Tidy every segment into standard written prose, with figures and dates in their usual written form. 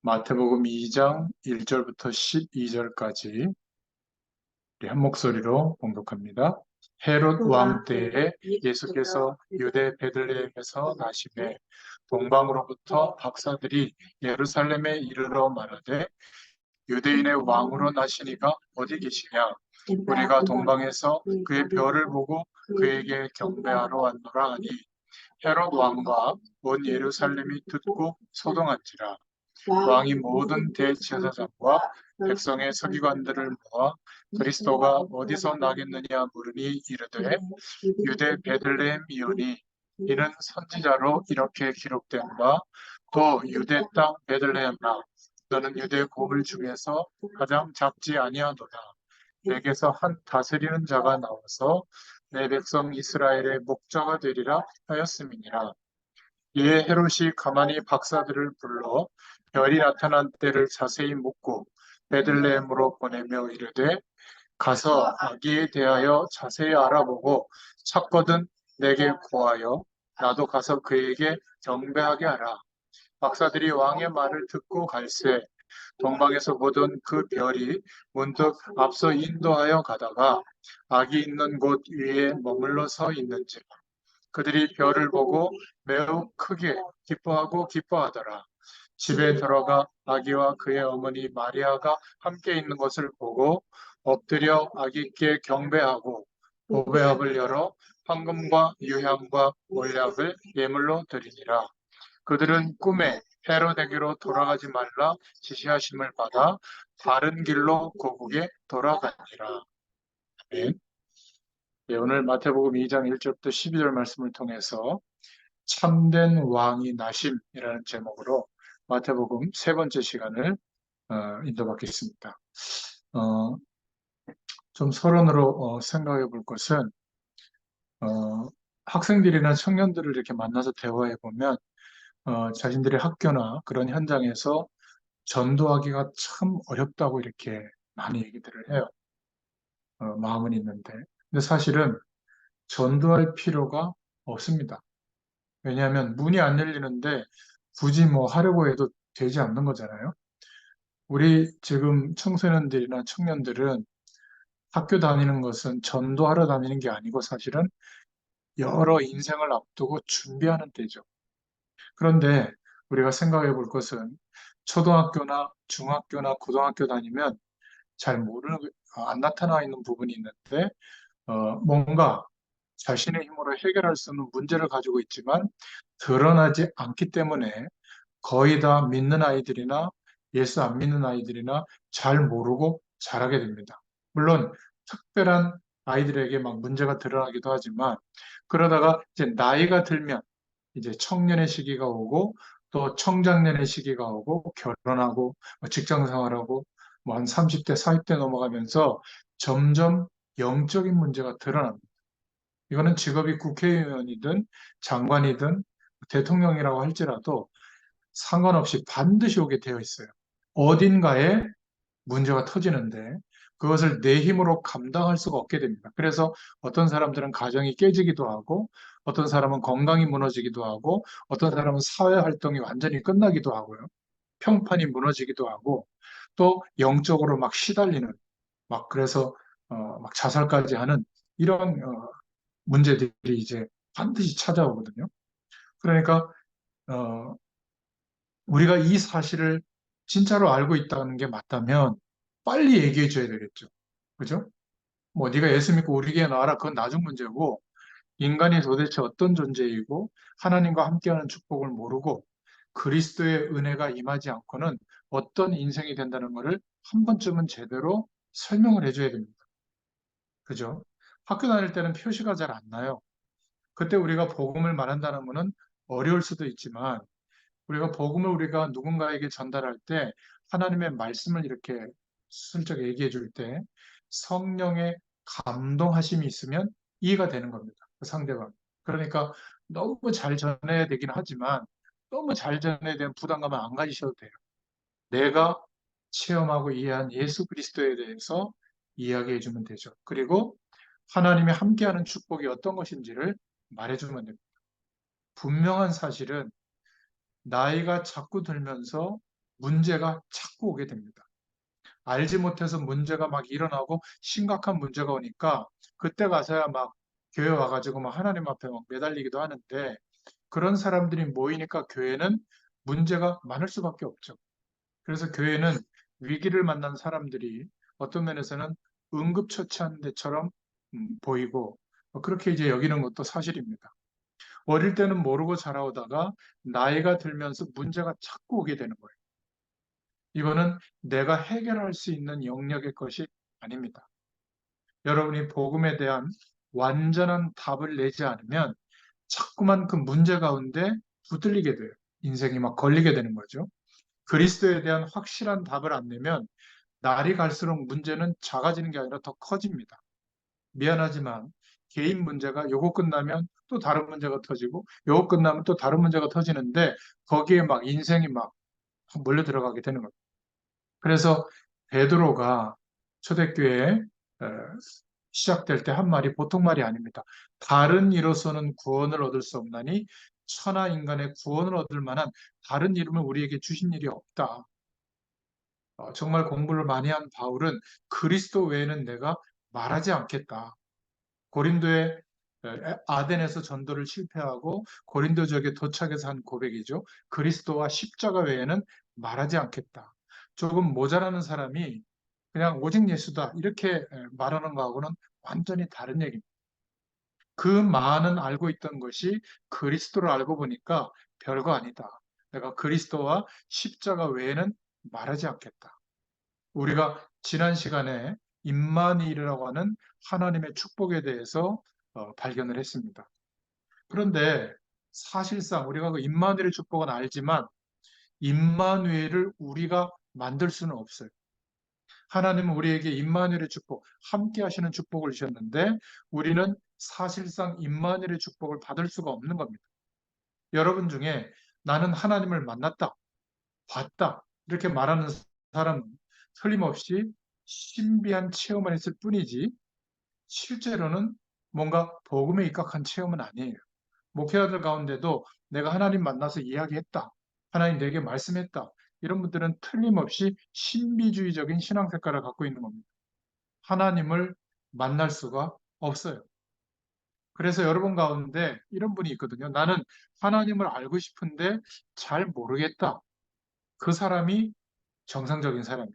마태복음 2장 1절부터 12절까지 우리 한 목소리로 봉독합니다. 헤롯 왕 때에 예수께서 유대 베들레헴에서 나시매 동방으로부터 박사들이 예루살렘에 이르러 말하되 유대인의 왕으로 나시니가 어디 계시냐? 우리가 동방에서 그의 별을 보고 그에게 경배하러 왔노라 하니 헤롯 왕과 온 예루살렘이 듣고 소동한지라. 왕이 모든 대제사장과 백성의 서기관들을 모아 그리스도가 어디서 나겠느냐 물으니 이르되 유대 베들레헴이오니 이는 선지자로 이렇게 기록된 바 또 유대 땅 베들레헴아 너는 유대 고을 중에서 가장 작지 아니하도다. 내게서 한 다스리는 자가 나와서 내 백성 이스라엘의 목자가 되리라 하였음이니라. 이에 헤롯이 가만히 박사들을 불러 별이 나타난 때를 자세히 묻고 베들레헴으로 보내며 이르되 가서 아기에 대하여 자세히 알아보고 찾거든 내게 고하여 나도 가서 그에게 경배하게 하라. 박사들이 왕의 말을 듣고 갈새 동방에서 보던 그 별이 문득 앞서 인도하여 가다가 아기 있는 곳 위에 머물러 서 있는지 그들이 별을 보고 매우 크게 기뻐하고 기뻐하더라. 집에 들어가 아기와 그의 어머니 마리아가 함께 있는 것을 보고 엎드려 아기께 경배하고 보배합을 열어 황금과 유향과 몰약을 예물로 드리니라. 그들은 꿈에 헤로데게로 돌아가지 말라 지시하심을 받아 바른 길로 고국에 돌아가니라. 아멘. 네, 오늘 마태복음 2장 1절부터 12절 말씀을 통해서 참된 왕이 나심이라는 제목으로 마태복음 세 번째 시간을 인도받겠습니다. 어, 좀 서론으로 생각해 볼 것은 학생들이나 청년들을 이렇게 만나서 대화해 보면 자신들의 학교나 그런 현장에서 전도하기가 참 어렵다고 이렇게 많이 얘기들을 해요. 마음은 있는데. 근데 사실은 전도할 필요가 없습니다. 왜냐하면 문이 안 열리는데 굳이 뭐 하려고 해도 되지 않는 거잖아요. 우리 지금 청소년들이나 청년들은 학교 다니는 것은 전도하러 다니는 게 아니고 사실은 여러 인생을 앞두고 준비하는 때죠. 그런데 우리가 생각해 볼 것은 초등학교나 중학교나 고등학교 다니면 잘 모르는, 안 나타나 있는 부분이 있는데, 뭔가 자신의 힘으로 해결할 수 없는 문제를 가지고 있지만 드러나지 않기 때문에 거의 다 믿는 아이들이나 예수 안 믿는 아이들이나 잘 모르고 자라게 됩니다. 물론 특별한 아이들에게 막 문제가 드러나기도 하지만 그러다가 이제 나이가 들면 이제 청년의 시기가 오고 또 청장년의 시기가 오고 결혼하고 뭐 직장 생활하고 뭐 한 30대, 40대 넘어가면서 점점 영적인 문제가 드러납니다. 이거는 직업이 국회의원이든 장관이든 대통령이라고 할지라도 상관없이 반드시 오게 되어 있어요. 어딘가에 문제가 터지는데 그것을 내 힘으로 감당할 수가 없게 됩니다. 그래서 어떤 사람들은 가정이 깨지기도 하고 어떤 사람은 건강이 무너지기도 하고 어떤 사람은 사회 활동이 완전히 끝나기도 하고요. 평판이 무너지기도 하고 또 영적으로 막 시달리는 막 그래서 막 자살까지 하는 이런 문제들이 이제 반드시 찾아오거든요. 그러니까 어, 우리가 이 사실을 진짜로 알고 있다는 게 맞다면 빨리 얘기해 줘야 되겠죠. 그죠? 뭐 네가 예수 믿고 우리 교회 나와라 그건 나중 문제고 인간이 도대체 어떤 존재이고 하나님과 함께하는 축복을 모르고 그리스도의 은혜가 임하지 않고는 어떤 인생이 된다는 것을 한 번쯤은 제대로 설명을 해줘야 됩니다. 그죠? 학교 다닐 때는 표시가 잘 안 나요. 그때 우리가 복음을 말한다는 것은 어려울 수도 있지만 우리가 복음을 우리가 누군가에게 전달할 때 하나님의 말씀을 이렇게 슬쩍 얘기해 줄 때 성령의 감동하심이 있으면 이해가 되는 겁니다. 그 상대방. 그러니까 너무 잘 전해야 되긴 하지만 너무 잘 전해야 되는 부담감은 안 가지셔도 돼요. 내가 체험하고 이해한 예수 그리스도에 대해서 이야기해 주면 되죠. 그리고 하나님이 함께하는 축복이 어떤 것인지를 말해주면 됩니다. 분명한 사실은 나이가 자꾸 들면서 문제가 자꾸 오게 됩니다. 알지 못해서 문제가 막 일어나고 심각한 문제가 오니까 그때 가서야 막 교회 와가지고 막 하나님 앞에 막 매달리기도 하는데 그런 사람들이 모이니까 교회는 문제가 많을 수밖에 없죠. 그래서 교회는 위기를 만난 사람들이 어떤 면에서는 응급처치하는 데처럼 보이고 그렇게 이제 여기는 것도 사실입니다. 어릴 때는 모르고 자라오다가 나이가 들면서 문제가 자꾸 오게 되는 거예요. 이거는 내가 해결할 수 있는 영역의 것이 아닙니다. 여러분이 복음에 대한 완전한 답을 내지 않으면 자꾸만 그 문제 가운데 붙들리게 돼요. 인생이 막 걸리게 되는 거죠. 그리스도에 대한 확실한 답을 안 내면 날이 갈수록 문제는 작아지는 게 아니라 더 커집니다. 미안하지만 개인 문제가 요거 끝나면 또 다른 문제가 터지고 요거 끝나면 또 다른 문제가 터지는데 거기에 막 인생이 막 몰려 들어가게 되는 겁니다. 그래서 베드로가 초대교회 어, 시작될 때 한 말이 보통 말이 아닙니다. 다른 이로서는 구원을 얻을 수 없나니 천하 인간의 구원을 얻을 만한 다른 이름을 우리에게 주신 일이 없다. 정말 공부를 많이 한 바울은 그리스도 외에는 내가 말하지 않겠다. 고린도의 아덴에서 전도를 실패하고 고린도 지역에 도착해서 한 고백이죠. 그리스도와 십자가 외에는 말하지 않겠다. 조금 모자라는 사람이 그냥 오직 예수다 이렇게 말하는 거하고는 완전히 다른 얘기입니다. 그 많은 알고 있던 것이 그리스도를 알고 보니까 별거 아니다. 내가 그리스도와 십자가 외에는 말하지 않겠다. 우리가 지난 시간에 임마누엘이라고 하는 하나님의 축복에 대해서 발견을 했습니다. 그런데 사실상 우리가 그 임마누엘의 축복은 알지만 임마누엘을 우리가 만들 수는 없어요. 하나님은 우리에게 임마누엘의 축복, 함께 하시는 축복을 주셨는데 우리는 사실상 임마누엘의 축복을 받을 수가 없는 겁니다. 여러분 중에 나는 하나님을 만났다, 봤다 이렇게 말하는 사람은 틀림없이 신비한 체험을 했을 뿐이지 실제로는 뭔가 복음에 입각한 체험은 아니에요. 목회자들 가운데도 내가 하나님 만나서 이야기했다. 하나님 내게 말씀했다. 이런 분들은 틀림없이 신비주의적인 신앙 색깔을 갖고 있는 겁니다. 하나님을 만날 수가 없어요. 그래서 여러분 가운데 이런 분이 있거든요. 나는 하나님을 알고 싶은데 잘 모르겠다. 그 사람이 정상적인 사람이에요.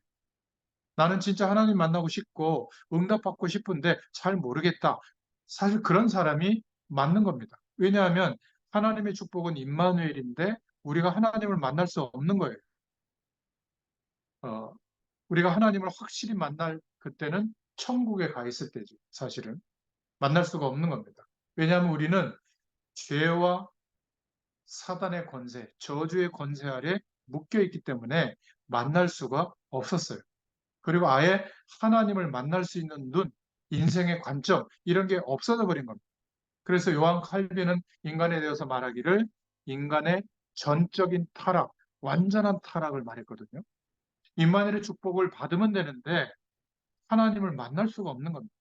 나는 진짜 하나님 만나고 싶고 응답받고 싶은데 잘 모르겠다. 사실 그런 사람이 맞는 겁니다. 왜냐하면 하나님의 축복은 임마누엘인데 우리가 하나님을 만날 수 없는 거예요. 어, 우리가 하나님을 확실히 만날 그때는 천국에 가 있을 때죠. 사실은 만날 수가 없는 겁니다. 왜냐하면 우리는 죄와 사단의 권세, 저주의 권세 아래 묶여 있기 때문에 만날 수가 없었어요. 그리고 아예 하나님을 만날 수 있는 눈, 인생의 관점 이런 게 없어져 버린 겁니다. 그래서 요한 칼빈은 인간에 대해서 말하기를 인간의 전적인 타락, 완전한 타락을 말했거든요. 임마누엘의 축복을 받으면 되는데 하나님을 만날 수가 없는 겁니다.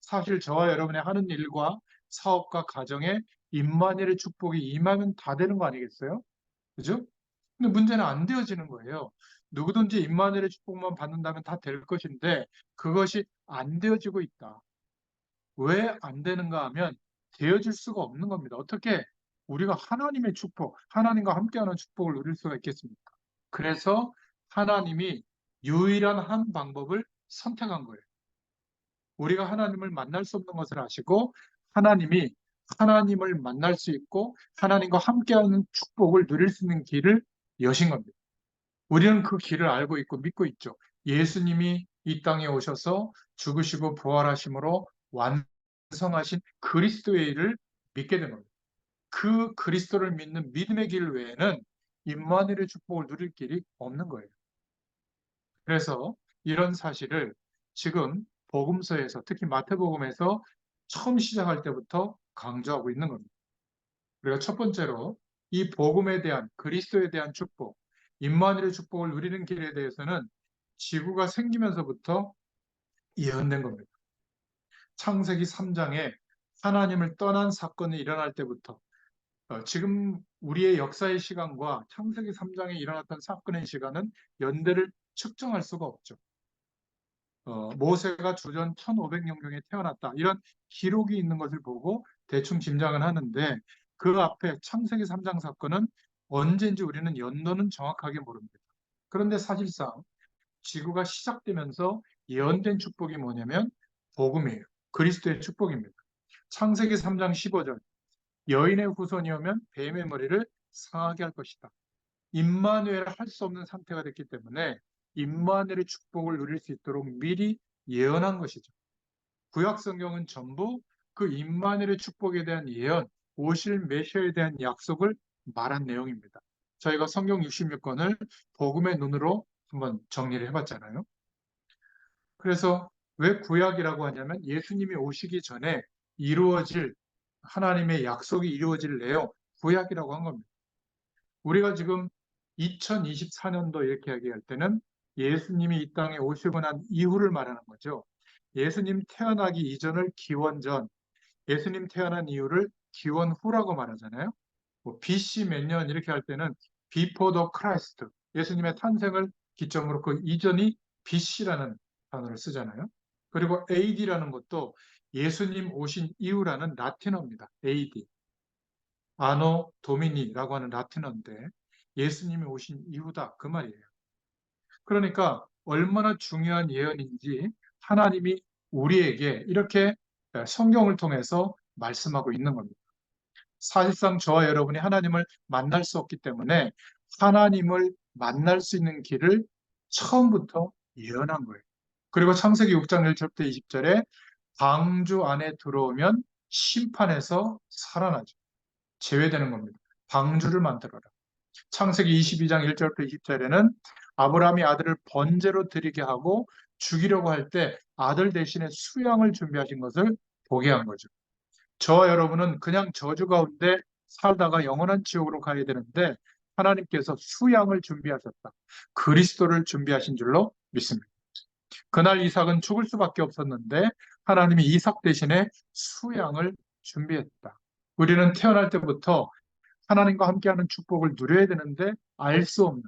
사실 저와 여러분의 하는 일과 사업과 가정에 임마누엘의 축복이 임하면 다 되는 거 아니겠어요? 그죠? 근데 문제는 안 되어지는 거예요. 누구든지 임마누엘의 축복만 받는다면 다 될 것인데 그것이 안 되어지고 있다. 왜 안 되는가 하면 되어질 수가 없는 겁니다. 어떻게 우리가 하나님의 축복, 하나님과 함께하는 축복을 누릴 수가 있겠습니까? 그래서 하나님이 유일한 한 방법을 선택한 거예요. 우리가 하나님을 만날 수 없는 것을 아시고 하나님이 하나님을 만날 수 있고 하나님과 함께하는 축복을 누릴 수 있는 길을 여신 겁니다. 우리는 그 길을 알고 있고 믿고 있죠. 예수님이 이 땅에 오셔서 죽으시고 부활하심으로 완성하신 그리스도의 일을 믿게 된 겁니다. 그 그리스도를 믿는 믿음의 길 외에는 임마누엘의 축복을 누릴 길이 없는 거예요. 그래서 이런 사실을 지금 복음서에서 특히 마태복음에서 처음 시작할 때부터 강조하고 있는 겁니다. 우리가 첫 번째로 이 복음에 대한 그리스도에 대한 축복, 임마누엘의 축복을 누리는 길에 대해서는 지구가 생기면서부터 예언된 겁니다. 창세기 3장에 하나님을 떠난 사건이 일어날 때부터 지금 우리의 역사의 시간과 창세기 3장에 일어났던 사건의 시간은 연대를 측정할 수가 없죠. 모세가 주전 1500년경에 태어났다. 이런 기록이 있는 것을 보고 대충 짐작은 하는데 그 앞에 창세기 3장 사건은 언제인지 우리는 연도는 정확하게 모릅니다. 그런데 사실상 지구가 시작되면서 예언된 축복이 뭐냐면 복음이에요. 그리스도의 축복입니다. 창세기 3장 15절 여인의 후손이오면 뱀의 머리를 상하게 할 것이다. 임마누엘 할 수 없는 상태가 됐기 때문에 임마누엘의 축복을 누릴 수 있도록 미리 예언한 것이죠. 구약 성경은 전부 그 임마누엘의 축복에 대한 예언, 오실 메시아에 대한 약속을 말한 내용입니다. 저희가 성경 66권을 복음의 눈으로 한번 정리를 해봤잖아요. 그래서 왜 구약이라고 하냐면 예수님이 오시기 전에 이루어질 하나님의 약속이 이루어질 내용, 구약이라고 한 겁니다. 우리가 지금 2024년도 이렇게 얘기할 때는 예수님이 이 땅에 오시고 난 이후를 말하는 거죠. 예수님 태어나기 이전을 기원전, 예수님 태어난 이후를 기원후라고 말하잖아요. 뭐 BC 몇 년 이렇게 할 때는 Before the Christ, 예수님의 탄생을 기점으로 그 이전이 BC라는 단어를 쓰잖아요. 그리고 AD라는 것도 예수님 오신 이후라는 라틴어입니다. AD. 아노 도미니라고 하는 라틴어인데 예수님이 오신 이후다 그 말이에요. 그러니까 얼마나 중요한 예언인지 하나님이 우리에게 이렇게 성경을 통해서 말씀하고 있는 겁니다. 사실상 저와 여러분이 하나님을 만날 수 없기 때문에 하나님을 만날 수 있는 길을 처음부터 예언한 거예요. 그리고 창세기 6장 1절부터 20절에 방주 안에 들어오면 심판에서 살아나죠. 제외되는 겁니다. 방주를 만들어라. 창세기 22장 1절부터 20절에는 아브라함이 아들을 번제로 드리게 하고 죽이려고 할 때 아들 대신에 수양을 준비하신 것을 보게 한 거죠. 저와 여러분은 그냥 저주 가운데 살다가 영원한 지옥으로 가야 되는데 하나님께서 수양을 준비하셨다. 그리스도를 준비하신 줄로 믿습니다. 그날 이삭은 죽을 수밖에 없었는데 하나님이 이삭 대신에 수양을 준비했다. 우리는 태어날 때부터 하나님과 함께하는 축복을 누려야 되는데 알 수 없는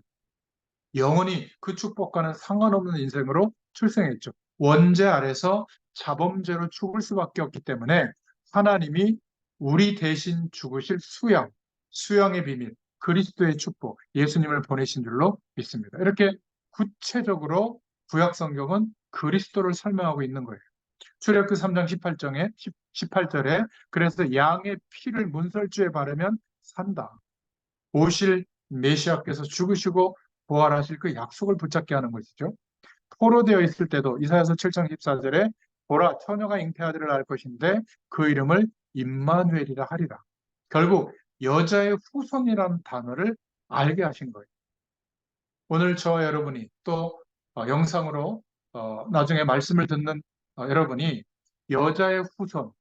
영원히 그 축복과는 상관없는 인생으로 출생했죠. 원죄 아래서 자범죄로 죽을 수밖에 없기 때문에 하나님이 우리 대신 죽으실 수양, 수양의 비밀, 그리스도의 축복, 예수님을 보내신 줄로 믿습니다. 이렇게 구체적으로 구약 성경은 그리스도를 설명하고 있는 거예요. 출애굽기 3장 18절에 그래서 양의 피를 문설주에 바르면 산다. 오실 메시아께서 죽으시고 부활하실 그 약속을 붙잡게 하는 것이죠. 포로되어 있을 때도 이사야서 7장 14절에 보라 처녀가 잉태아들을 낳을 것인데 그 이름을 임마누엘이라 하리라. 결국 여자의 후손이라는 단어를 알게 하신 거예요. 오늘 저와 여러분이 또 영상으로 나중에 말씀을 듣는 여러분이 여자의 후손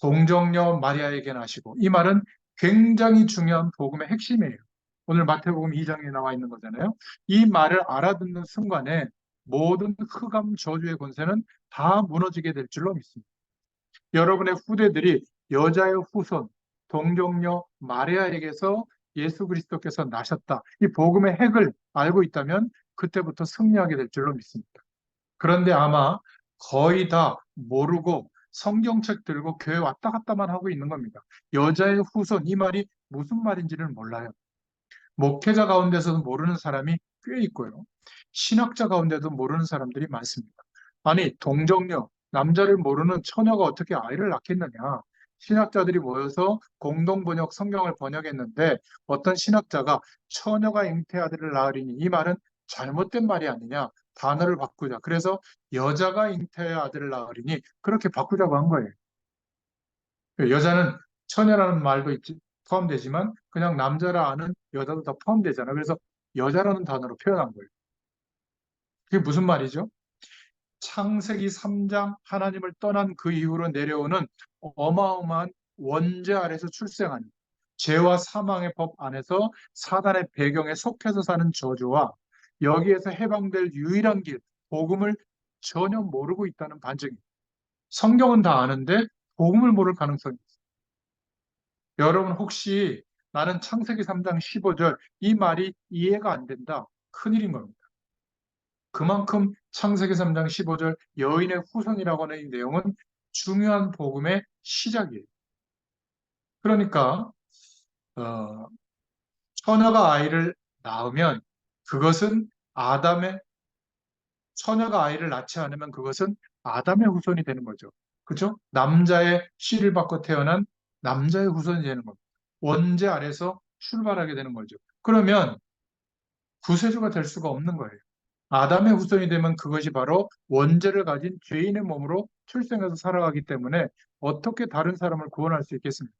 동정녀 마리아에게 나시고 이 말은 굉장히 중요한 복음의 핵심이에요. 오늘 마태복음 2장에 나와 있는 거잖아요. 이 말을 알아듣는 순간에 모든 흑암 저주의 권세는 다 무너지게 될 줄로 믿습니다. 여러분의 후대들이 여자의 후손 동정녀 마리아에게서 예수 그리스도께서 나셨다. 이 복음의 핵을 알고 있다면 그때부터 승리하게 될 줄로 믿습니다. 그런데 아마 거의 다 모르고 성경책 들고 교회 왔다 갔다만 하고 있는 겁니다. 여자의 후손 이 말이 무슨 말인지를 몰라요. 목회자 가운데서도 모르는 사람이 꽤 있고요. 신학자 가운데도 모르는 사람들이 많습니다. 아니 동정녀 남자를 모르는 처녀가 어떻게 아이를 낳겠느냐. 신학자들이 모여서 공동번역 성경을 번역했는데 어떤 신학자가 처녀가 잉태아들을 낳으리니 이 말은 잘못된 말이 아니냐. 단어를 바꾸자. 그래서 여자가 잉태해야 아들을 낳으리니 그렇게 바꾸자고 한 거예요. 여자는 처녀라는 말도 포함되지만 그냥 남자라 하는 여자도 다 포함되잖아. 그래서 여자라는 단어로 표현한 거예요. 그게 무슨 말이죠? 창세기 3장 하나님을 떠난 그 이후로 내려오는 어마어마한 원죄 아래서 출생한 죄와 사망의 법 안에서 사단의 배경에 속해서 사는 저주와 여기에서 해방될 유일한 길, 복음을 전혀 모르고 있다는 반증입니다. 성경은 다 아는데 복음을 모를 가능성이 있어요. 여러분 혹시 나는 창세기 3장 15절 이 말이 이해가 안 된다. 큰일인 겁니다. 그만큼 창세기 3장 15절 여인의 후손이라고 하는 이 내용은 중요한 복음의 시작이에요. 그러니까 어, 처녀가 아이를 낳으면 그것은 아담의 처녀가 아이를 낳지 않으면 그것은 아담의 후손이 되는 거죠. 그죠? 남자의 씨를 받고 태어난 남자의 후손이 되는 겁니다. 원죄 아래서 출발하게 되는 거죠. 그러면 구세주가 될 수가 없는 거예요. 아담의 후손이 되면 그것이 바로 원죄를 가진 죄인의 몸으로 출생해서 살아가기 때문에 어떻게 다른 사람을 구원할 수 있겠습니까?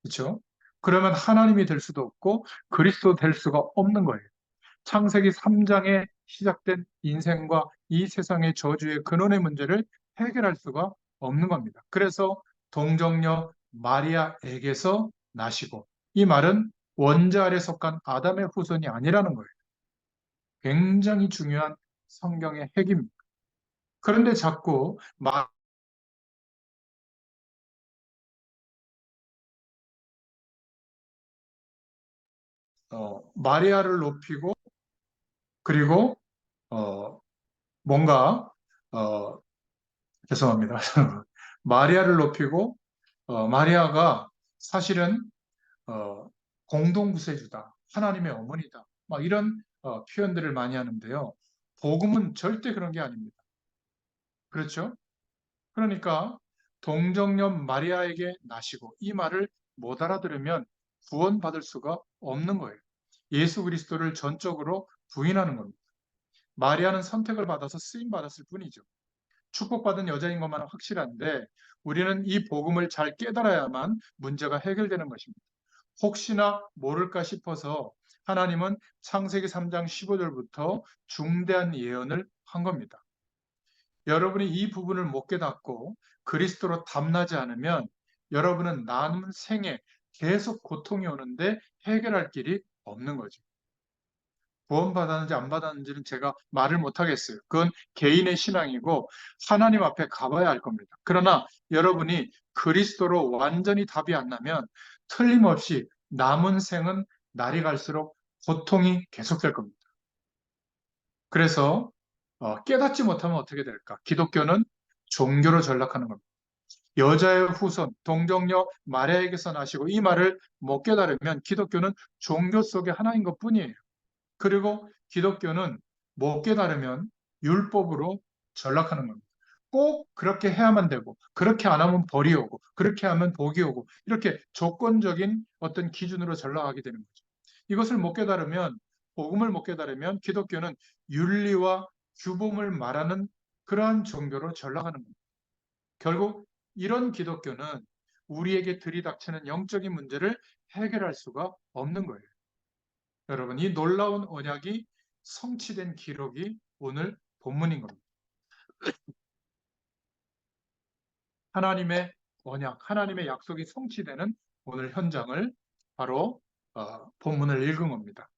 그렇죠? 그러면 하나님이 될 수도 없고 그리스도 될 수가 없는 거예요. 창세기 3장에 시작된 인생과 이 세상의 저주의 근원의 문제를 해결할 수가 없는 겁니다. 그래서 동정녀 마리아에게서 나시고 이 말은 원자 아래 속한 아담의 후손이 아니라는 거예요. 굉장히 중요한 성경의 핵입니다. 그런데 자꾸 마리아를 높이고 그리고 어, 뭔가 어, 죄송합니다. 마리아를 높이고 마리아가 사실은 어, 공동구세주다. 하나님의 어머니다. 막 이런 표현들을 많이 하는데요. 복음은 절대 그런 게 아닙니다. 그렇죠? 그러니까 동정녀 마리아에게 나시고 이 말을 못 알아들으면 구원받을 수가 없는 거예요. 예수 그리스도를 전적으로 부인하는 겁니다. 마리아는 선택을 받아서 쓰임 받았을 뿐이죠. 축복받은 여자인 것만 확실한데 우리는 이 복음을 잘 깨달아야만 문제가 해결되는 것입니다. 혹시나 모를까 싶어서 하나님은 창세기 3장 15절부터 중대한 예언을 한 겁니다. 여러분이 이 부분을 못 깨닫고 그리스도로 담나지 않으면 여러분은 남은 생에 계속 고통이 오는데 해결할 길이 없는 거죠. 구원받았는지 안 받았는지는 제가 말을 못 하겠어요. 그건 개인의 신앙이고 하나님 앞에 가봐야 할 겁니다. 그러나 여러분이 그리스도로 완전히 답이 안 나면 틀림없이 남은 생은 날이 갈수록 고통이 계속될 겁니다. 그래서 깨닫지 못하면 어떻게 될까? 기독교는 종교로 전락하는 겁니다. 여자의 후손, 동정녀 마리아에게서 나시고 이 말을 못 깨달으면 기독교는 종교 속의 하나인 것 뿐이에요. 그리고 기독교는 못 깨달으면 율법으로 전락하는 겁니다. 꼭 그렇게 해야만 되고, 그렇게 안 하면 벌이 오고, 그렇게 하면 복이 오고, 이렇게 조건적인 어떤 기준으로 전락하게 되는 거죠. 이것을 못 깨달으면, 복음을 못 깨달으면 기독교는 윤리와 규범을 말하는 그러한 종교로 전락하는 겁니다. 결국 이런 기독교는 우리에게 들이닥치는 영적인 문제를 해결할 수가 없는 거예요. 여러분, 이 놀라운 언약이 성취된 기록이 오늘 본문인 겁니다. 하나님의 언약, 하나님의 약속이 성취되는 오늘 현장을 바로 본문을 읽은 겁니다.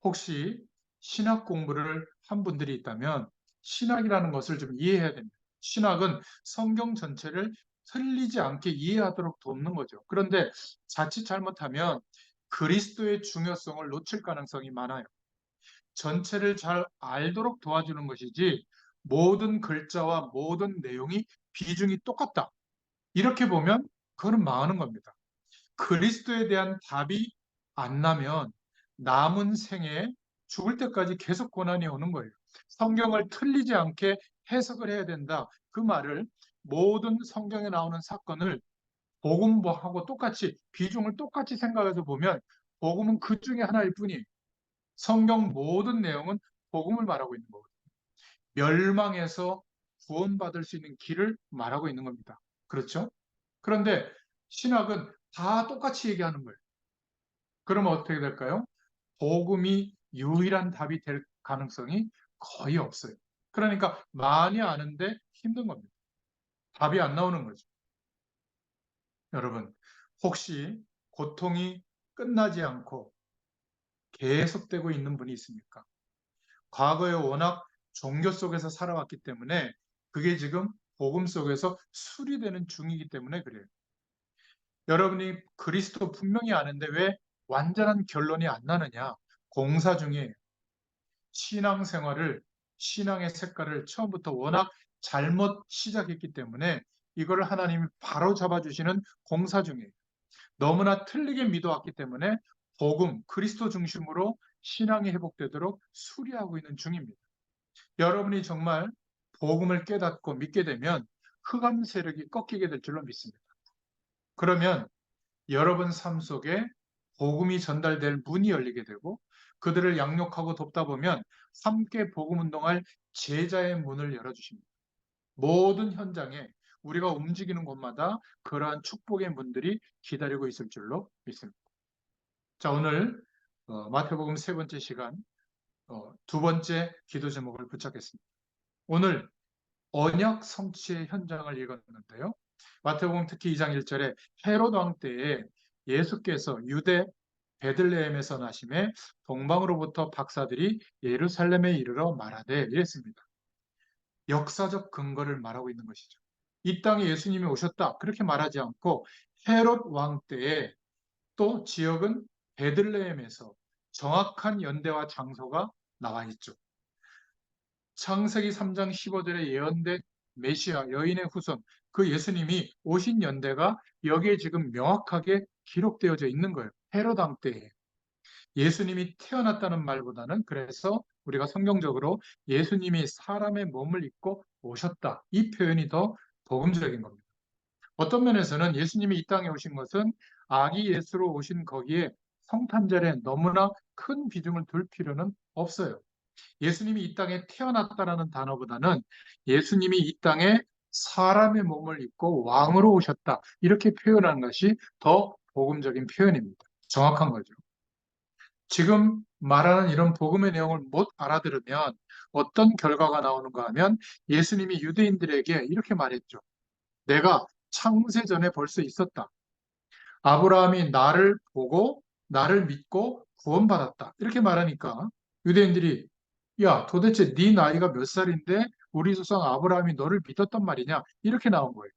혹시 신학 공부를 한 분들이 있다면 신학이라는 것을 좀 이해해야 됩니다. 신학은 성경 전체를 틀리지 않게 이해하도록 돕는 거죠. 그런데 자칫 잘못하면 그리스도의 중요성을 놓칠 가능성이 많아요. 전체를 잘 알도록 도와주는 것이지 모든 글자와 모든 내용이 비중이 똑같다. 이렇게 보면 그거는 망하는 겁니다. 그리스도에 대한 답이 안 나면 남은 생에 죽을 때까지 계속 고난이 오는 거예요. 성경을 틀리지 않게 해석을 해야 된다. 그 말을 모든 성경에 나오는 사건을 복음하고 똑같이 비중을 똑같이 생각해서 보면 복음은 그 중에 하나일 뿐이에요. 성경 모든 내용은 복음을 말하고 있는 거거든요. 멸망에서 구원받을 수 있는 길을 말하고 있는 겁니다. 그렇죠? 그런데 신학은 다 똑같이 얘기하는 거예요. 그러면 어떻게 될까요? 복음이 유일한 답이 될 가능성이 거의 없어요. 그러니까 많이 아는데 힘든 겁니다. 답이 안 나오는 거죠. 여러분, 혹시 고통이 끝나지 않고 계속되고 있는 분이 있습니까? 과거에 워낙 종교 속에서 살아왔기 때문에 그게 지금 복음 속에서 수리되는 중이기 때문에 그래요. 여러분이 그리스도 분명히 아는데 왜 완전한 결론이 안 나느냐? 공사 중에 신앙의 색깔을 처음부터 워낙 잘못 시작했기 때문에 이걸 하나님이 바로 잡아주시는 공사 중이에요. 너무나 틀리게 믿어왔기 때문에 복음, 그리스도 중심으로 신앙이 회복되도록 수리하고 있는 중입니다. 여러분이 정말 복음을 깨닫고 믿게 되면 흑암 세력이 꺾이게 될 줄로 믿습니다. 그러면 여러분 삶 속에 복음이 전달될 문이 열리게 되고 그들을 양육하고 돕다 보면 함께 복음 운동할 제자의 문을 열어주십니다. 모든 현장에 우리가 움직이는 곳마다 그러한 축복의 문들이 기다리고 있을 줄로 믿습니다. 자, 오늘 마태복음 세 번째 시간 두 번째 기도 제목을 붙잡겠습니다. 오늘 언약 성취의 현장을 읽었는데요. 마태복음 특히 2장 1절에 헤롯 왕 때에 예수께서 유대 베들레헴에서 나심에 동방으로부터 박사들이 예루살렘에 이르러 말하되 이랬습니다. 역사적 근거를 말하고 있는 것이죠. 이 땅에 예수님이 오셨다 그렇게 말하지 않고 헤롯 왕 때에 또 지역은 베들레헴에서 정확한 연대와 장소가 나와 있죠. 창세기 3장 15절에 예언된 메시아 여인의 후손 그 예수님이 오신 연대가 여기에 지금 명확하게 기록되어져 있는 거예요. 헤롯 왕 때에 예수님이 태어났다는 말보다는 그래서 우리가 성경적으로 예수님이 사람의 몸을 입고 오셨다. 이 표현이 더 복음적인 겁니다. 어떤 면에서는 예수님이 이 땅에 오신 것은 아기 예수로 오신 거기에 성탄절에 너무나 큰 비중을 둘 필요는 없어요. 예수님이 이 땅에 태어났다라는 단어보다는 예수님이 이 땅에 사람의 몸을 입고 왕으로 오셨다. 이렇게 표현하는 것이 더 복음적인 표현입니다. 정확한 거죠. 지금 말하는 이런 복음의 내용을 못 알아들으면 어떤 결과가 나오는가 하면 예수님이 유대인들에게 이렇게 말했죠. 내가 창세 전에 벌써 있었다. 아브라함이 나를 보고 나를 믿고 구원받았다. 이렇게 말하니까 유대인들이 야, 도대체 네 나이가 몇 살인데 우리 조상 아브라함이 너를 믿었단 말이냐? 이렇게 나온 거예요.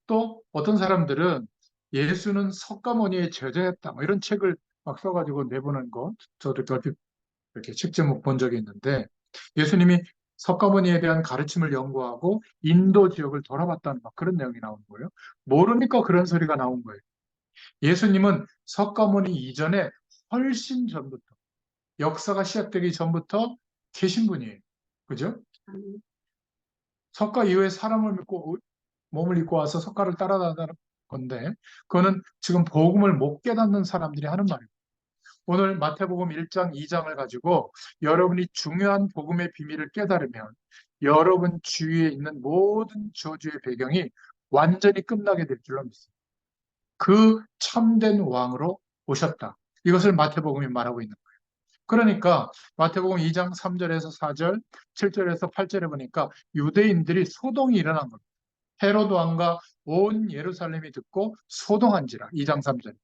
또 어떤 사람들은 예수는 석가모니의 제자였다. 뭐 이런 책을 막 써가지고 내보낸 거 저도 얼핏 이렇게 책 제목 본 적이 있는데 예수님이 석가모니에 대한 가르침을 연구하고 인도 지역을 돌아봤다는 막 그런 내용이 나온 거예요. 모르니까 그런 소리가 나온 거예요. 예수님은 석가모니 이전에 훨씬 전부터 역사가 시작되기 전부터 계신 분이에요. 그죠? 석가 이후에 사람을 믿고 몸을 입고 와서 석가를 따라다니는 건데 그거는 지금 복음을 못 깨닫는 사람들이 하는 말이에요. 오늘 마태복음 1장, 2장을 가지고 여러분이 중요한 복음의 비밀을 깨달으면 여러분 주위에 있는 모든 저주의 배경이 완전히 끝나게 될 줄로 믿습니다. 그 참된 왕으로 오셨다. 이것을 마태복음이 말하고 있는 거예요. 그러니까 마태복음 2장 3절에서 4절, 7절에서 8절에 보니까 유대인들이 소동이 일어난 겁니다. 헤로드 왕과 온 예루살렘이 듣고 소동한지라 2장 3절.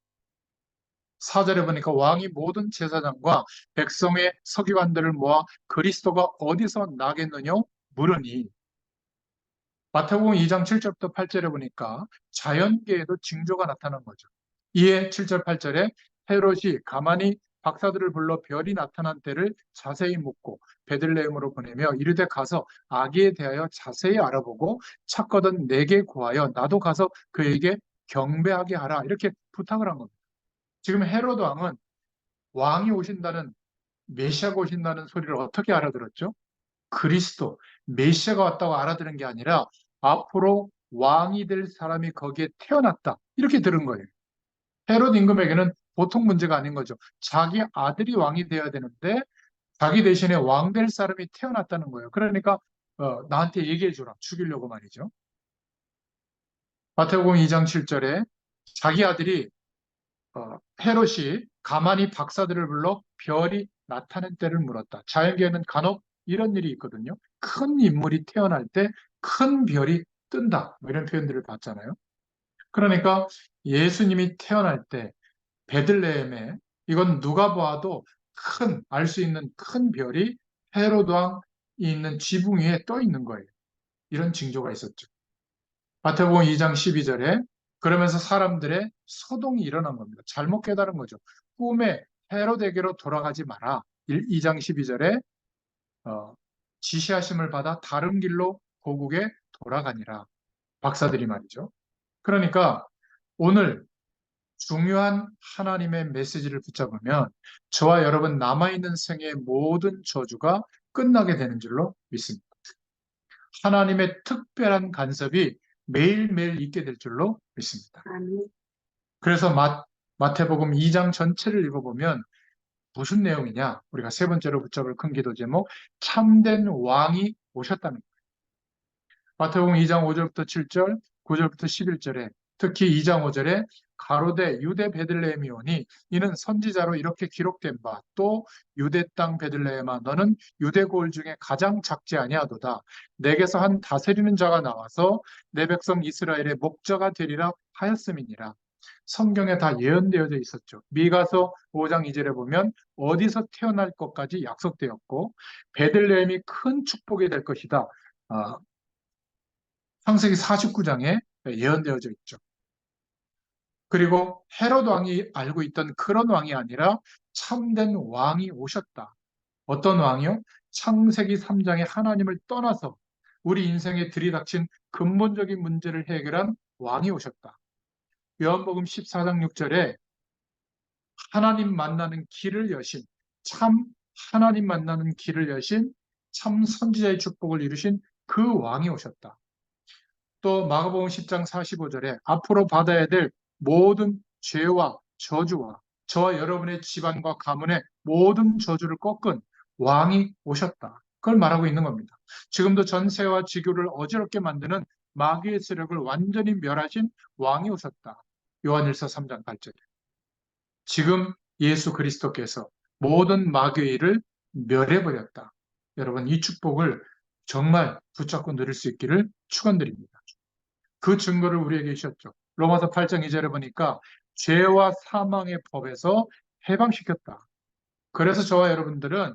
4절에 보니까 왕이 모든 제사장과 백성의 서기관들을 모아 그리스도가 어디서 나겠느냐 물으니 마태복음 2장 7절부터 8절에 보니까 자연계에도 징조가 나타난 거죠. 이에 7절 8절에 헤롯이 가만히 박사들을 불러 별이 나타난 때를 자세히 묻고 베들레헴으로 보내며 이르되 가서 아기에 대하여 자세히 알아보고 찾거든 내게 구하여 나도 가서 그에게 경배하게 하라 이렇게 부탁을 한 겁니다. 지금 헤롯 왕은 왕이 오신다는 메시아가 오신다는 소리를 어떻게 알아들었죠? 그리스도, 메시아가 왔다고 알아들은 게 아니라 앞으로 왕이 될 사람이 거기에 태어났다. 이렇게 들은 거예요. 헤롯 임금에게는 보통 문제가 아닌 거죠. 자기 아들이 왕이 되어야 되는데 자기 대신에 왕 될 사람이 태어났다는 거예요. 그러니까 나한테 얘기해 주라. 죽이려고 말이죠. 마태복음 2장 7절에 자기 아들이 헤롯이 가만히 박사들을 불러 별이 나타난 때를 물었다. 자연계에는 간혹 이런 일이 있거든요. 큰 인물이 태어날 때 큰 별이 뜬다. 뭐 이런 표현들을 봤잖아요. 그러니까 예수님이 태어날 때 베들레헴에 이건 누가 봐도 알 수 있는 큰 별이 헤롯 왕이 있는 지붕 위에 떠 있는 거예요. 이런 징조가 있었죠. 마태복음 2장 12절에 그러면서 사람들의 소동이 일어난 겁니다. 잘못 깨달은 거죠. 꿈에 헤롯에게로 돌아가지 마라. 2장 12절에 지시하심을 받아 다른 길로 고국에 돌아가니라. 박사들이 말이죠. 그러니까 오늘 중요한 하나님의 메시지를 붙잡으면 저와 여러분 남아있는 생의 모든 저주가 끝나게 되는 줄로 믿습니다. 하나님의 특별한 간섭이 매일매일 있게 될 줄로 믿습니다. 그래서 마태복음 2장 전체를 읽어보면 무슨 내용이냐? 우리가 세 번째로 붙잡을 큰 기도 제목, 참된 왕이 오셨다는 거예요. 마태복음 2장 5절부터 7절, 9절부터 11절에 특히 2장 5절에 가로되 유대 베들레헴이 오니 이는 선지자로 이렇게 기록된 바 또 유대 땅 베들레헴아 너는 유대 고을 중에 가장 작지 아니하도다 내게서 한 다스리는 자가 나와서 내 백성 이스라엘의 목자가 되리라 하였음이니라. 성경에 다 예언되어져 있었죠. 미가서 5장 2절에 보면 어디서 태어날 것까지 약속되었고 베들레헴이 큰 축복이 될 것이다. 창세기 49장에 예언되어져 있죠. 그리고 헤롯 왕이 알고 있던 그런 왕이 아니라 참된 왕이 오셨다. 어떤 왕이요? 창세기 3장에 하나님을 떠나서 우리 인생에 들이닥친 근본적인 문제를 해결한 왕이 오셨다. 요한복음 14장 6절에 하나님 만나는 길을 여신, 참 하나님 만나는 길을 여신, 참 선지자의 축복을 이루신 그 왕이 오셨다. 또 마가복음 10장 45절에 앞으로 받아야 될 모든 죄와 저주와 저와 여러분의 집안과 가문의 모든 저주를 꺾은 왕이 오셨다. 그걸 말하고 있는 겁니다. 지금도 전세와 지교를 어지럽게 만드는 마귀의 세력을 완전히 멸하신 왕이 오셨다. 요한일서 3장 8절에. 지금 예수 그리스도께서 모든 마귀의 일을 멸해버렸다. 여러분 이 축복을 정말 붙잡고 누릴 수 있기를 축원드립니다. 그 증거를 우리에게 주셨죠. 로마서 8장 2절에 보니까 죄와 사망의 법에서 해방시켰다. 그래서 저와 여러분들은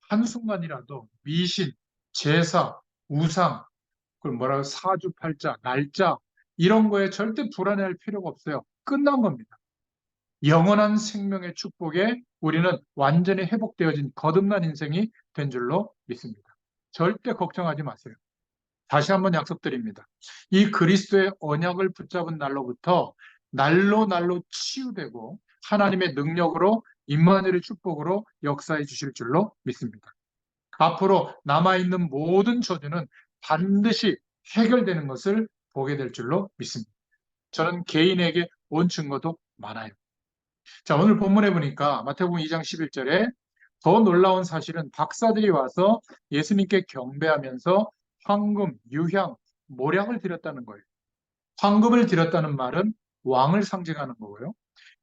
한순간이라도 미신, 제사, 우상, 그걸 뭐라고 사주팔자, 날짜 이런 거에 절대 불안해할 필요가 없어요. 끝난 겁니다. 영원한 생명의 축복에 우리는 완전히 회복되어진 거듭난 인생이 된 줄로 믿습니다. 절대 걱정하지 마세요. 다시 한번 약속드립니다. 이 그리스도의 언약을 붙잡은 날로부터 날로 치유되고 하나님의 능력으로 임마누엘의 축복으로 역사해 주실 줄로 믿습니다. 앞으로 남아있는 모든 저주는 반드시 해결되는 것을 보게 될 줄로 믿습니다. 저는 개인에게 온 증거도 많아요. 자, 오늘 본문에 보니까 마태복음 2장 11절에 더 놀라운 사실은 박사들이 와서 예수님께 경배하면서 황금, 유향, 모략을 드렸다는 거예요. 황금을 드렸다는 말은 왕을 상징하는 거고요.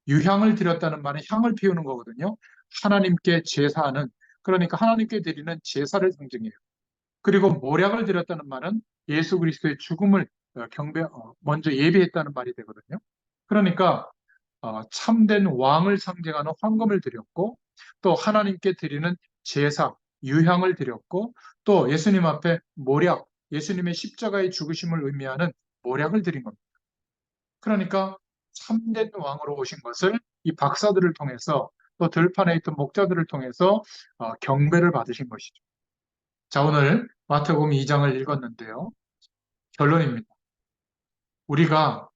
유향을 드렸다는 말은 향을 피우는 거거든요. 하나님께 제사하는, 그러니까 하나님께 드리는 제사를 상징해요. 그리고 모략을 드렸다는 말은 예수 그리스도의 죽음을 먼저 예비했다는 말이 되거든요. 그러니까 참된 왕을 상징하는 황금을 드렸고 또 하나님께 드리는 제사, 유향을 드렸고 또 예수님 앞에 모략, 예수님의 십자가의 죽으심을 의미하는 모략을 드린 겁니다. 그러니까 참된 왕으로 오신 것을 이 박사들을 통해서 또 들판에 있던 목자들을 통해서 경배를 받으신 것이죠. 자, 오늘 마태복음 2장을 읽었는데요. 결론입니다. 우리가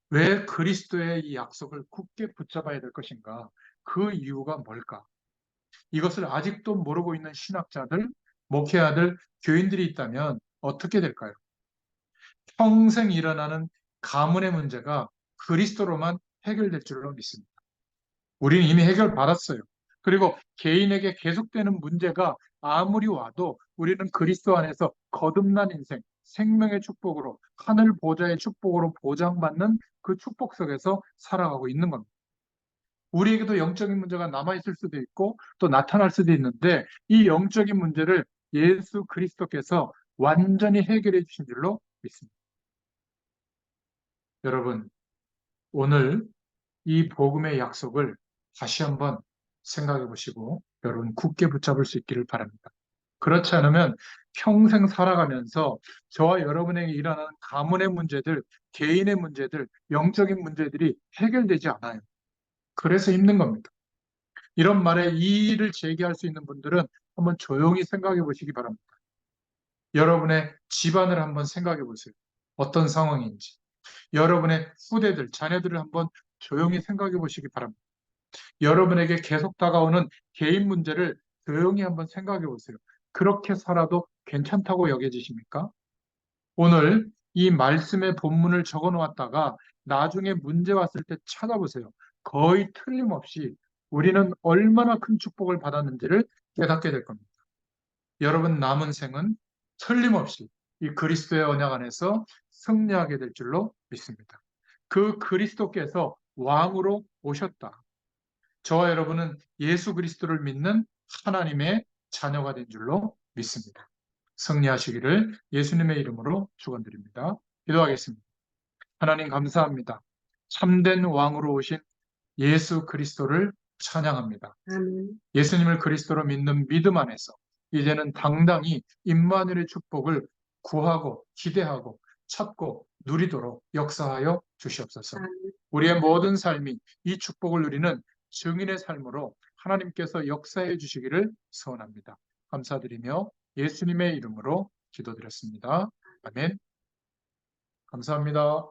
왜 그리스도의 이 약속을 굳게 붙잡아야 될 것인가? 그 이유가 뭘까? 이것을 아직도 모르고 있는 신학자들, 목회자들, 교인들이 있다면 어떻게 될까요? 평생 일어나는 가문의 문제가 그리스도로만 해결될 줄로 믿습니다. 우리는 이미 해결받았어요. 그리고 개인에게 계속되는 문제가 아무리 와도 우리는 그리스도 안에서 거듭난 인생, 생명의 축복으로, 하늘 보좌의 축복으로 보장받는 그 축복 속에서 살아가고 있는 겁니다. 우리에게도 영적인 문제가 남아있을 수도 있고 또 나타날 수도 있는데 이 영적인 문제를 예수 그리스도께서 완전히 해결해 주신 줄로 믿습니다. 여러분, 오늘 이 복음의 약속을 다시 한번 생각해 보시고 여러분 굳게 붙잡을 수 있기를 바랍니다. 그렇지 않으면 평생 살아가면서 저와 여러분에게 일어나는 가문의 문제들, 개인의 문제들, 영적인 문제들이 해결되지 않아요. 그래서 힘든 겁니다. 이런 말에 이의를 제기할 수 있는 분들은 한번 조용히 생각해 보시기 바랍니다. 여러분의 집안을 한번 생각해 보세요. 어떤 상황인지. 여러분의 후대들, 자녀들을 한번 조용히 생각해 보시기 바랍니다. 여러분에게 계속 다가오는 개인 문제를 조용히 한번 생각해 보세요. 그렇게 살아도 괜찮다고 여겨지십니까? 오늘 이 말씀의 본문을 적어 놓았다가 나중에 문제 왔을 때 찾아보세요. 거의 틀림없이 우리는 얼마나 큰 축복을 받았는지를 깨닫게 될 겁니다. 여러분 남은 생은 틀림없이 이 그리스도의 언약 안에서 승리하게 될 줄로 믿습니다. 그 그리스도께서 왕으로 오셨다. 저와 여러분은 예수 그리스도를 믿는 하나님의 자녀가 된 줄로 믿습니다. 승리하시기를 예수님의 이름으로 축원드립니다. 기도하겠습니다. 하나님 감사합니다. 참된 왕으로 오신 예수 그리스도를 찬양합니다. 아멘. 예수님을 그리스도로 믿는 믿음 안에서 이제는 당당히 임마누엘의 축복을 구하고 기대하고 찾고 누리도록 역사하여 주시옵소서. 아멘. 우리의 모든 삶이 이 축복을 누리는 증인의 삶으로 하나님께서 역사해 주시기를 소원합니다. 감사드리며 예수님의 이름으로 기도드렸습니다. 아멘. 감사합니다.